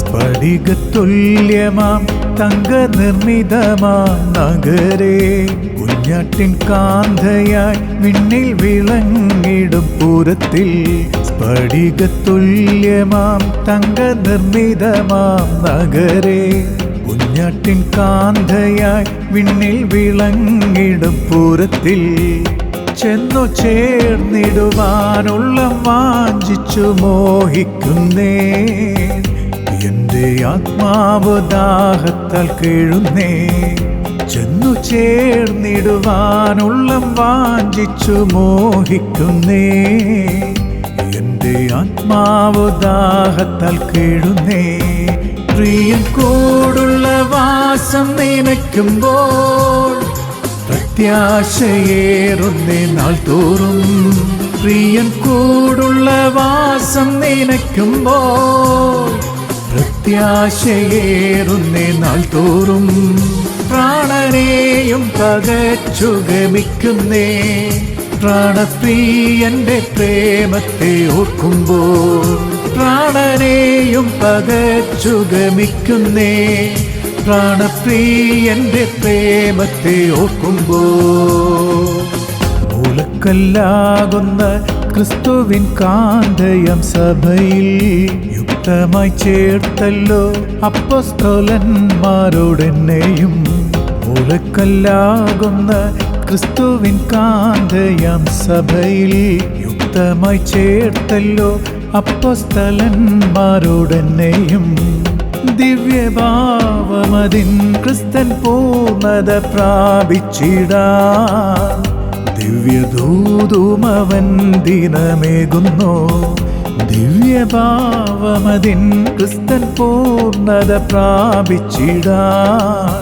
സ്ഫടികതുല്യമാം തങ്ക നിർമ്മിതമാം നഗരേ, കുഞ്ഞാട്ടിൻ കാന്തയായി വിണ്ണിൽ വിളങ്ങിടും പൂരത്തിൽ. സ്ഫടികതുല്യമാം തങ്ക നിർമ്മിതമാം നഗരേ, കുഞ്ഞാട്ടിൻ കാന്തയായി വിണ്ണിൽ വിളങ്ങിടും പൂരത്തിൽ. ചെന്നു ചേർന്നിടുവാനുള്ള വാഞ്ചിച്ചു മോഹിക്കുന്നേ, എന്റെ ആത്മാവ് ദാഹത്താൽ കേഴുന്നേ. ചെന്നു ചേർന്നിടുവാനുള്ള വാഞ്ചിച്ചു മോഹിക്കുന്നേ, എന്റെ ആത്മാവ് ദാഹത്താൽ കേഴുന്നേ. പ്രിയൻ കൂടുള്ള വാസം നിനയ്ക്കുമ്പോൾ പ്രത്യാശയേറുന്നേ നാൾ തോറും. പ്രിയൻ കൂടുള്ള വാസം നിനയ്ക്കുമ്പോൾ പ്രത്യാശയേറുന്നേ നാൾ തോറും. പ്രാണനെയും പകച്ചു ഗമിക്കുന്നേ, പ്രാണപ്രിയന്റെ പ്രേമത്തെ ഓർക്കുമ്പോൾ. പ്രാണനെയും പകച്ചു ഗമിക്കുന്നേ, പ്രാണപ്രിയന്റെ പ്രേമത്തെ ഓർക്കുമ്പോൾ. മൂലക്കല്ലാകുന്ന ക്രിസ്തുവിൻ കാന്തയം സഭയിൽ യുക്തമായി ചേർത്തല്ലോ അപ്പോസ്തലന്മാരോടെന്നെയും. മൂലക്കല്ലാകുന്ന ക്രിസ്തുവിൻ കാന്തയം സഭയിൽ യുക്തമായി ചേർത്തല്ലോ അപ്പോസ്തലന്മാരോടെന്നെയും. ദിവ്യഭാവമതിൻ ക്രിസ്തൻ പൂർണ്ണത പ്രാപിച്ചിടാൻ ദിവ്യദൂതുമവൻ ദിനമേകുന്നു. ദിവ്യഭാവമതിൻ ക്രിസ്തൻ പൂർണ്ണത പ്രാപിച്ചിടാൻ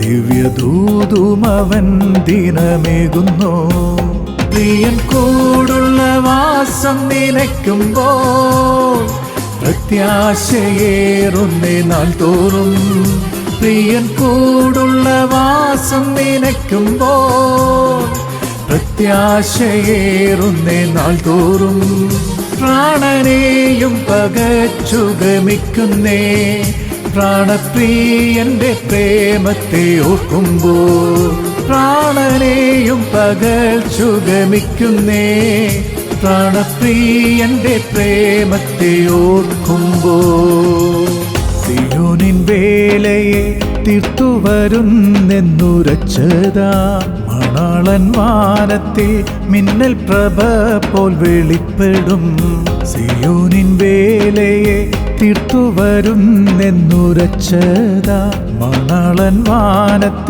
ദിവ്യദൂതുമവൻ ദിനമേകുന്നു. പ്രിയൻ കൂടുള്ള വാസം നിനയ്ക്കുമ്പോൾ പ്രത്യാശയേറുന്നേ നാൾ തോറും. പ്രിയൻ കൂടുള്ള വാസം നിനയ്ക്കുമ്പോൾ പ്രത്യാശയേറുന്നേ നാൾ തോറും. പ്രാണനെയും പകച്ചു ഗമിക്കുന്നേ, പ്രാണപ്രിയന്റെ പ്രേമത്തെ ഓർക്കുമ്പോൾ. പ്രാണനെയും പകച്ചു ഗമിക്കുന്നേ, പ്രാണപ്രിയന്റെ പ്രേമത്തെ ഓർക്കുമ്പോൾ. സിയോനിൻ വേലയെ തീർത്തു വരുന്നെന്നുരച്ചതാ മണാളൻ വാനത്തിൽ മിന്നൽ പ്രഭ പോൽ വെളിപ്പെടും. സിയോനിൻ വേലയെ തീർത്തു വരുന്നെന്നുരച്ചതാ മണാളൻ വാനത്തിൽ